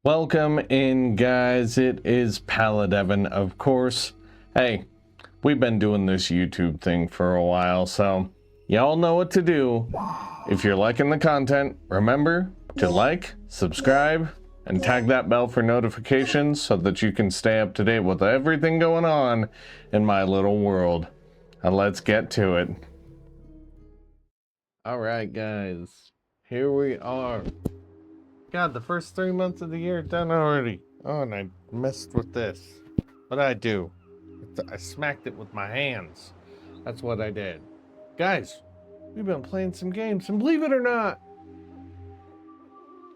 Welcome in, guys. It is Paladevin, of course. Hey, we've been doing this YouTube thing for a while, so y'all know what to do. If you're liking the content, remember to like, subscribe, and tag that bell for notifications so that you can stay up to date with everything going on in my little world. And let's get to it. Alright, guys. Here we are. God, the first 3 months of the year done already. Oh, and I messed with this. What'd I do? I smacked it with my hands. That's what I did. Guys, we've been playing some games, and believe it or not,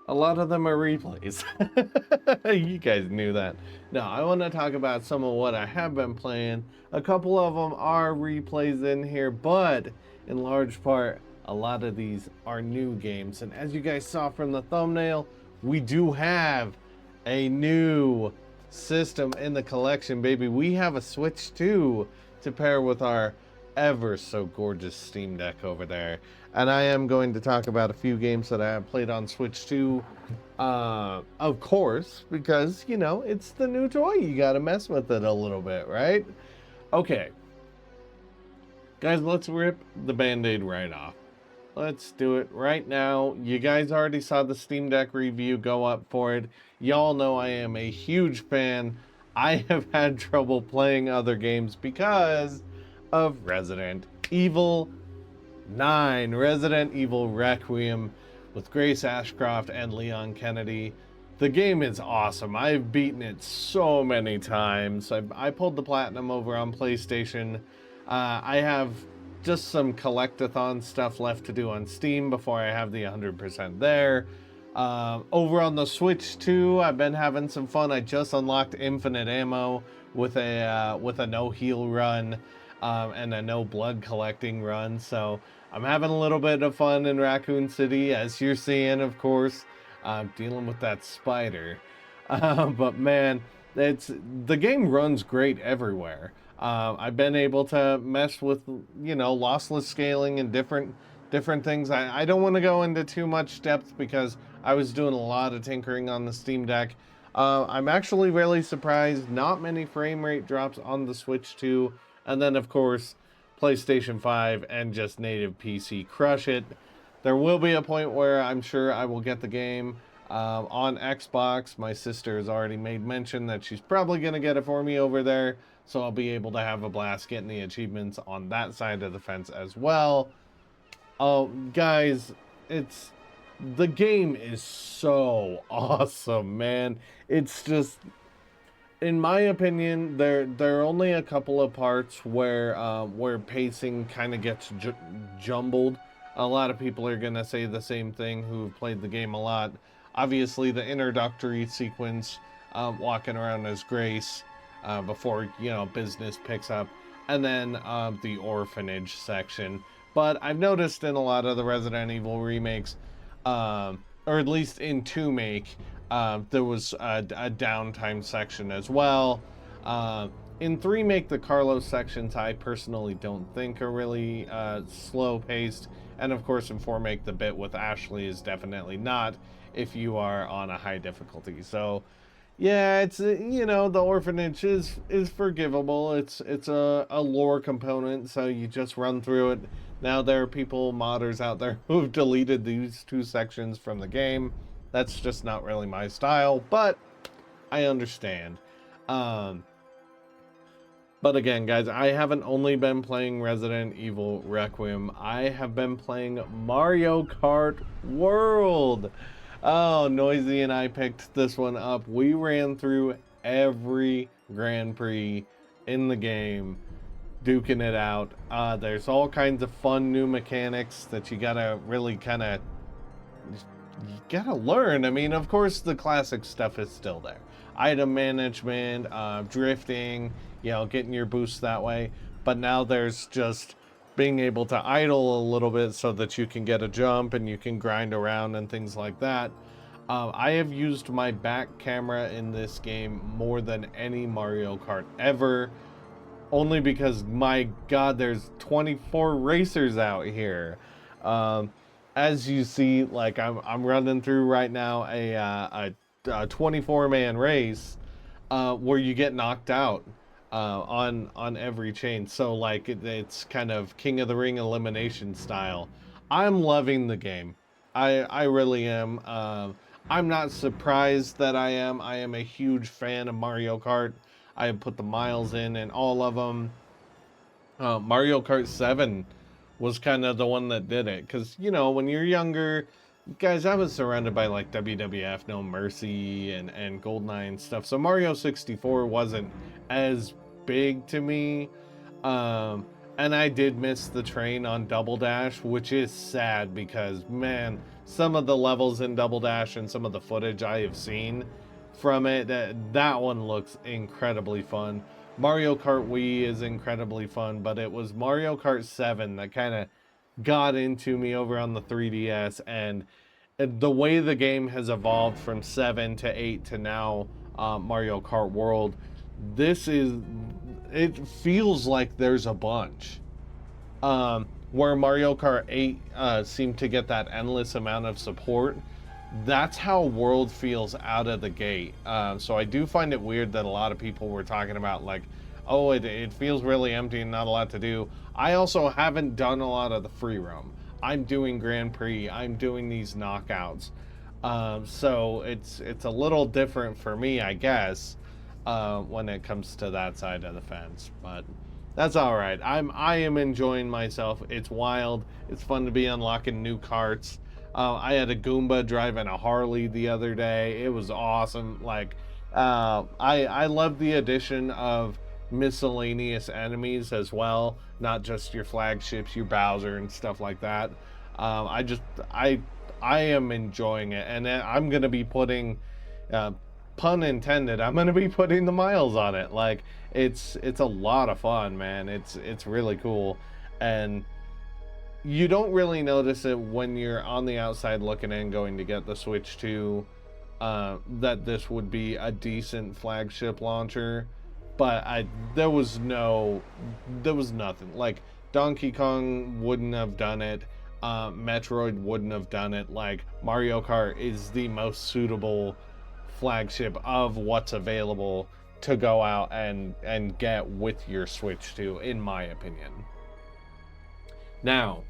a lot of them are replays. You guys knew that. No, I want to talk about some of what I have been playing. A couple of them are replays in here, but in large part, a lot of these are new games. And as you guys saw from the thumbnail, we do have a new system in the collection, baby. We have a Switch 2 to pair with our ever so gorgeous Steam Deck over there. And I am going to talk about a few games that I have played on Switch 2, of course, because, you know, it's the new toy. You gotta mess with it a little bit, right? Okay. Guys, let's rip the Band-Aid right off. Let's do it right now. You guys already saw the Steam Deck review go up for it. Y'all know I am a huge fan. I have had trouble playing other games because of Resident Evil 9. Resident Evil Requiem with Grace Ashcroft and Leon Kennedy. The game is awesome. I've beaten it so many times. I pulled the platinum over on PlayStation. I have just some collectathon stuff left to do on Steam before I have the 100% there. Over on the Switch 2, I've been having some fun. I just unlocked infinite ammo with a no heal run and a no blood collecting run. So I'm having a little bit of fun in Raccoon City, as you're seeing, of course, dealing with that spider. But man, the game runs great everywhere. I've been able to mess with, you know, lossless scaling and different things. I don't want to go into too much depth because I was doing a lot of tinkering on the Steam Deck. I'm actually really surprised. Not many frame rate drops on the Switch 2. And then, of course, PlayStation 5 and just native PC crush it. There will be a point where I'm sure I will get the game on Xbox. My sister has already made mention that she's probably going to get it for me over there. So I'll be able to have a blast getting the achievements on that side of the fence as well. Oh, guys, the game is so awesome, man. It's just, in my opinion, there are only a couple of parts where pacing kind of gets jumbled. A lot of people are gonna say the same thing who've played the game a lot. Obviously, the introductory sequence, walking around as Grace, before, you know, business picks up, and then the orphanage section. But I've noticed in a lot of the Resident Evil remakes, or at least in 2 Make, there was a downtime section as well. In 3 Make, the Carlos sections I personally don't think are really slow paced, and of course in 4 Make, the bit with Ashley is definitely not if you are on a high difficulty. So yeah, it's, you know, the orphanage is forgivable. It's a lore component, so you just run through it. Now there are modders out there who've deleted these 2 sections from the game. That's just not really my style, but I understand. But again, guys, I haven't only been playing Resident Evil Requiem. I have been playing Mario Kart World. Oh, Noisy and I picked this one up. We ran through every Grand Prix in the game, duking it out. There's all kinds of fun new mechanics that you gotta really you gotta learn. I mean, of course, the classic stuff is still there. Item management, drifting, you know, getting your boost that way. But now there's just being able to idle a little bit so that you can get a jump and you can grind around and things like that. I have used my back camera in this game more than any Mario Kart ever, only because, my God, there's 24 racers out here. As you see, like, I'm running through right now a 24-man race where you get knocked out on every chain. So like it's kind of King of the Ring elimination style. I'm loving the game. I really am. I'm not surprised that I am. I am a huge fan of Mario Kart. I have put the miles in all of them. Mario Kart 7 was kind of the one that did it. Because, you know, when you're younger, guys, I was surrounded by like WWF, No Mercy, and GoldenEye and stuff. So Mario 64 wasn't as big to me. And I did miss the train on Double Dash, which is sad because, man, some of the levels in Double Dash and some of the footage I have seen from it, that one looks incredibly fun. Mario Kart Wii is incredibly fun, but it was Mario Kart 7 that kind of got into me over on the 3DS, and the way the game has evolved from 7 to 8 to now Mario Kart World, it feels like there's a bunch. Where Mario Kart 8 seemed to get that endless amount of support, that's how World feels out of the gate. So I do find it weird that a lot of people were talking about like, oh, it feels really empty and not a lot to do. I also haven't done a lot of the free roam. I'm doing Grand Prix, I'm doing these knockouts. So it's a little different for me, I guess, when it comes to that side of the fence, but that's all right. I am enjoying myself. It's wild. It's fun to be unlocking new carts. I had a Goomba driving a Harley the other day. It was awesome. Like, I love the addition of miscellaneous enemies as well, not just your flagships, your Bowser and stuff like that. I am enjoying it, and I'm gonna be putting, pun intended, I'm gonna be putting the miles on it. Like, it's a lot of fun, man. It's really cool, and you don't really notice it when you're on the outside looking in, going to get the Switch 2, that this would be a decent flagship launcher. But there was nothing. Like, Donkey Kong wouldn't have done it. Metroid wouldn't have done it. Like, Mario Kart is the most suitable flagship of what's available to go out and get with your Switch 2, in my opinion. Now,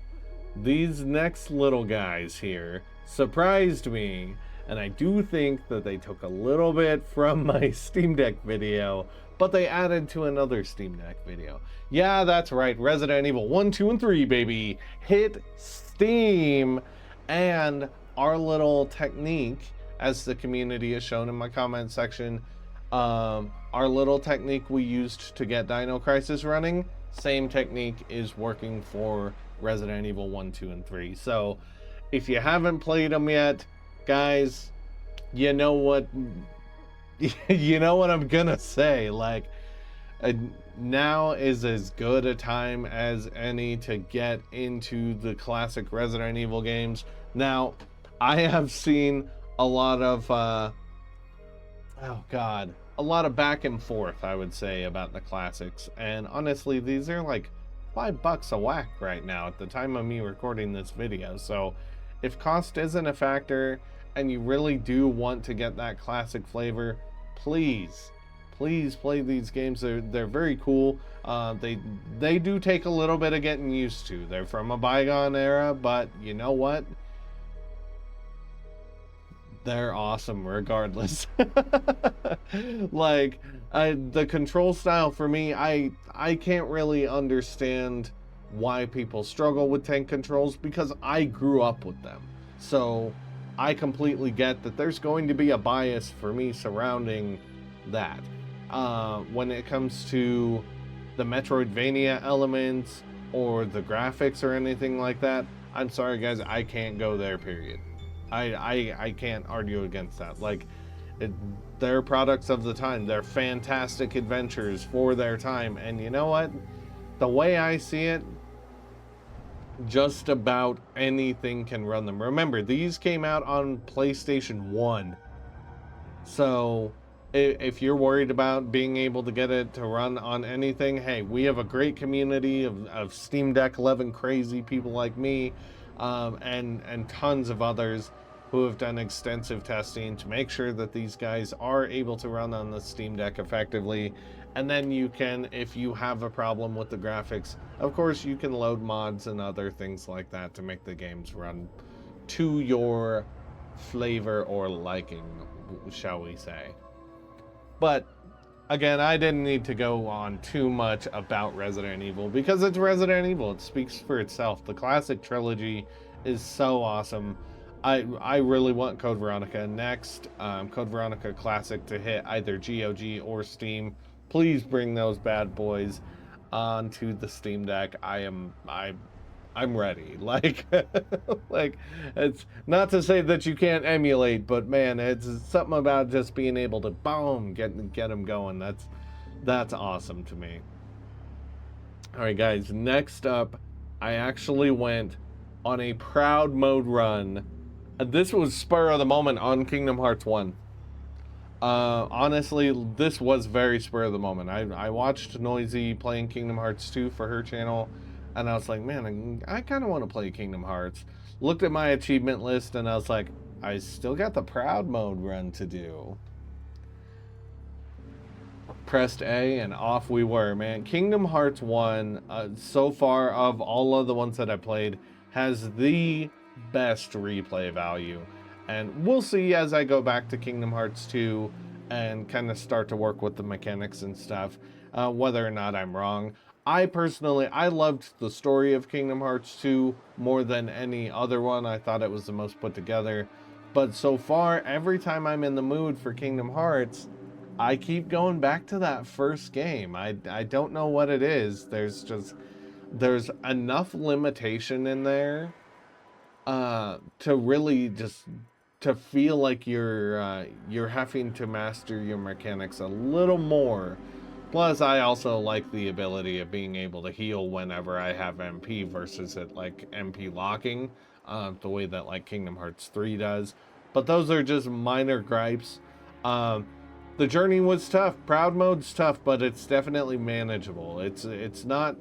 these next little guys here surprised me, and I do think that they took a little bit from my Steam Deck video, but they added to another Steam Deck video. Yeah, that's right, Resident Evil 1, 2, and 3, baby, hit Steam, and our little technique, as the community has shown in my comment section, our little technique we used to get Dino Crisis running, same technique is working for Resident Evil 1, 2, and 3. So if you haven't played them yet, guys, you know what I'm gonna say. Like, now is as good a time as any to get into the classic Resident Evil games. Now, I have seen a lot of a lot of back and forth, I would say, about the classics, and honestly, these are like $5 a whack right now at the time of me recording this video. So if cost isn't a factor and you really do want to get that classic flavor, please play these games. They're very cool. They do take a little bit of getting used to. They're from a bygone era, but you know what? They're awesome regardless. Like, the control style for me, I can't really understand why people struggle with tank controls, because I grew up with them. So I completely get that there's going to be a bias for me surrounding that. When it comes to the Metroidvania elements or the graphics or anything like that, I'm sorry guys, I can't go there, period. I can't argue against that. Like, they're products of the time. They're fantastic adventures for their time. And you know what? The way I see it, just about anything can run them. Remember, these came out on PlayStation 1. So if you're worried about being able to get it to run on anything, hey, we have a great community of Steam Deck 11 crazy people like me, and tons of others. who have done extensive testing to make sure that these guys are able to run on the Steam Deck effectively. And then you can, if you have a problem with the graphics, of course you can load mods and other things like that to make the games run to your flavor or liking, shall we say. But again, I didn't need to go on too much about Resident Evil because it's Resident Evil. It speaks for itself. The classic trilogy is so awesome. I really want Code Veronica next. Code Veronica Classic to hit either GOG or Steam. Please bring those bad boys onto the Steam Deck. I'm ready. Like, like, it's not to say that you can't emulate, but man, it's something about just being able to boom, get them going. That's awesome to me. All right, guys. Next up, I actually went on a proud mode run. This was spur of the moment on Kingdom Hearts 1. Honestly, this was very spur of the moment. I watched Noisy playing Kingdom Hearts 2 for her channel, and I was like, man, I kind of want to play Kingdom Hearts. Looked at my achievement list, and I was like, I still got the proud mode run to do. Pressed A, and off we were, man. Kingdom Hearts 1, so far of all of the ones that I played, has the best replay value. And we'll see as I go back to Kingdom Hearts 2 and kind of start to work with the mechanics and stuff, whether or not I'm wrong. I personally, I loved the story of Kingdom Hearts 2 more than any other one. I thought it was the most put together. But so far, every time I'm in the mood for Kingdom Hearts, I keep going back to that first game. I don't know what it is. There's enough limitation in there to really just to feel like you're having to master your mechanics a little more. Plus, I also like the ability of being able to heal whenever I have MP versus it like MP locking, the way that like Kingdom Hearts 3 does. But those are just minor gripes. The journey was tough. Proud mode's tough, but it's definitely manageable. It's not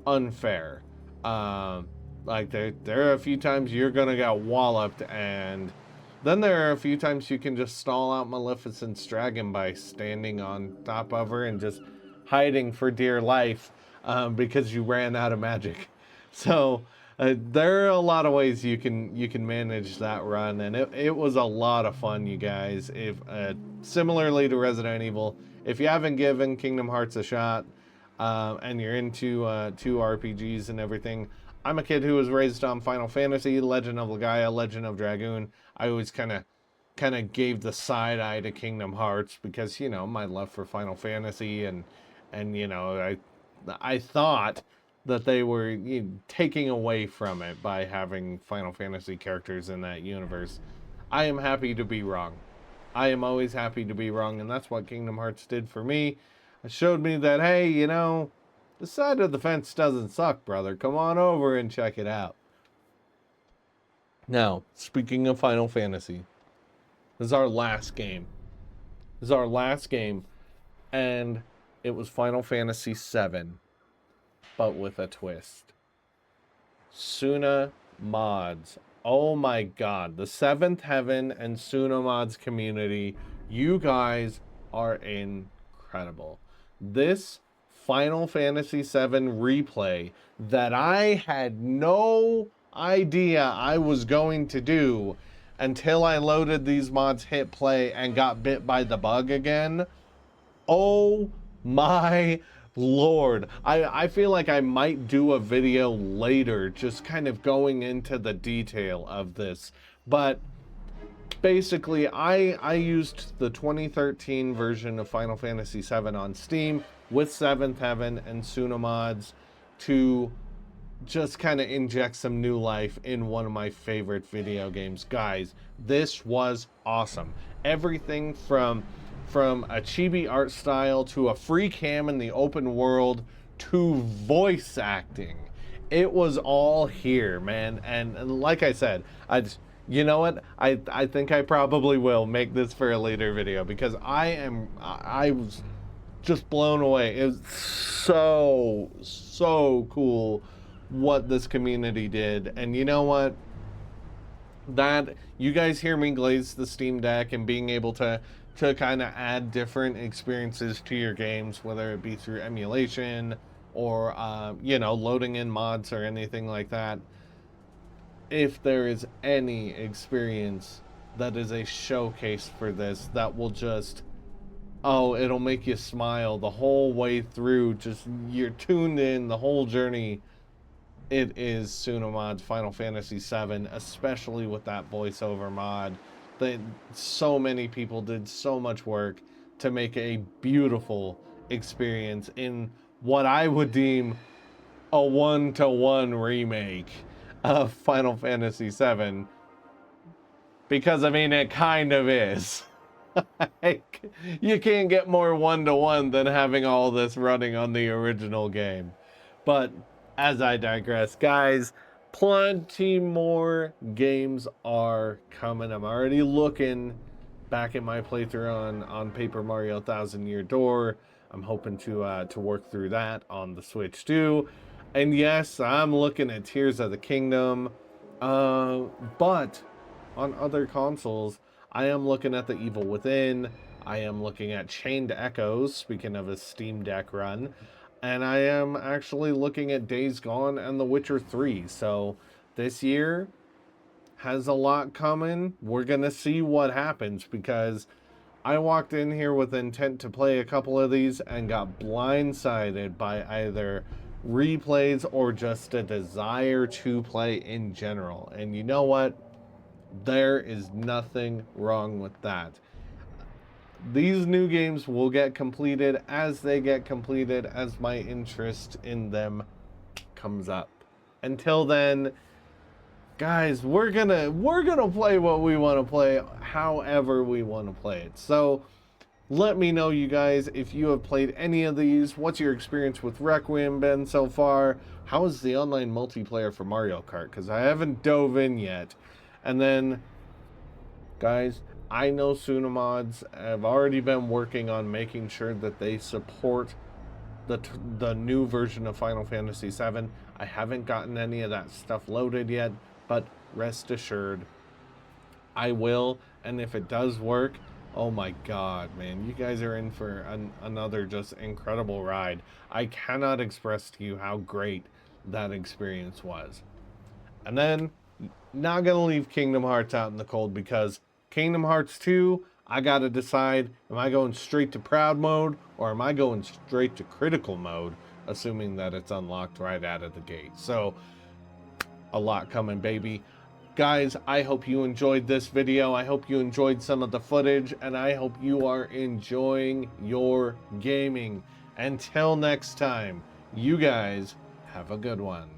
unfair. Like there are a few times you're gonna get walloped, and then there are a few times you can just stall out Maleficent's dragon by standing on top of her and just hiding for dear life because you ran out of magic. So there are a lot of ways you can manage that run, and it was a lot of fun, you guys. If similarly to Resident Evil, if you haven't given Kingdom Hearts a shot and you're into 2 RPGs and everything, I'm a kid who was raised on Final Fantasy, Legend of Legaia, Legend of Dragoon. I always kind of gave the side eye to Kingdom Hearts because, you know, my love for Final Fantasy and you know, I thought that they were taking away from it by having Final Fantasy characters in that universe. I am happy to be wrong. I am always happy to be wrong, and that's what Kingdom Hearts did for me. It showed me that, hey, you know, the side of the fence doesn't suck, brother. Come on over and check it out. Now, speaking of Final Fantasy, this is our last game. This is our last game, and it was Final Fantasy VII, but with a twist. Suna Mods. Oh my god. The Seventh Heaven and Suna Mods community, you guys are incredible. This Final Fantasy VII replay that I had no idea I was going to do until I loaded these mods, hit play, and got bit by the bug again. Oh my Lord. I feel like I might do a video later just kind of going into the detail of this. But basically, I used the 2013 version of Final Fantasy VII on Steam with Seventh Heaven and Suna Mods to just kind of inject some new life in one of my favorite video games. Guys, this was awesome. Everything from a chibi art style to a free cam in the open world to voice acting. It was all here, man. And like I said, you know what? I think I probably will make this for a later video because I was just blown away. It was so cool what this community did. And you know what? that you guys hear me glaze the Steam Deck and being able to kind of add different experiences to your games, whether it be through emulation or you know, loading in mods or anything like that. If there is any experience that is a showcase for this, that will just, oh, it'll make you smile the whole way through, just you're tuned in the whole journey, it is Sunomod's Final Fantasy VII, especially with that voiceover mod. That so many people did so much work to make a beautiful experience in what I would deem a 1-to-1 remake of Final Fantasy VII, because I mean it kind of is. Like, you can't get more 1-to-1 than having all this running on the original game. But as I digress, guys, plenty more games are coming. I'm already looking back at my playthrough on Paper Mario Thousand Year Door. I'm hoping to work through that on the Switch too. And yes, I'm looking at Tears of the Kingdom. But on other consoles, I am looking at The Evil Within. I am looking at Chained Echoes, speaking of a Steam Deck run. And I am actually looking at Days Gone and The Witcher 3. So this year has a lot coming. We're going to see what happens, because I walked in here with intent to play a couple of these and got blindsided by either replays or just a desire to play in general. And you know what? There is nothing wrong with that. These new games will get completed as they get completed, as my interest in them comes up. Until then, guys, we're gonna play what we want to play, however we want to play it. So let me know, you guys, if you have played any of these. What's your experience with Requiem been so far? How is the online multiplayer for Mario Kart? Because I haven't dove in yet. And then, guys, I know Sunomods have already been working on making sure that they support the new version of Final Fantasy VII. I haven't gotten any of that stuff loaded yet, but rest assured, I will. And if it does work, oh my god, man, you guys are in for another just incredible ride. I cannot express to you how great that experience was. And then, not gonna leave Kingdom Hearts out in the cold, because Kingdom Hearts 2, I gotta decide, am I going straight to proud mode or am I going straight to critical mode, assuming that it's unlocked right out of the gate. So, a lot coming, baby. Guys, I hope you enjoyed this video. I hope you enjoyed some of the footage, and I hope you are enjoying your gaming. Until next time, you guys have a good one.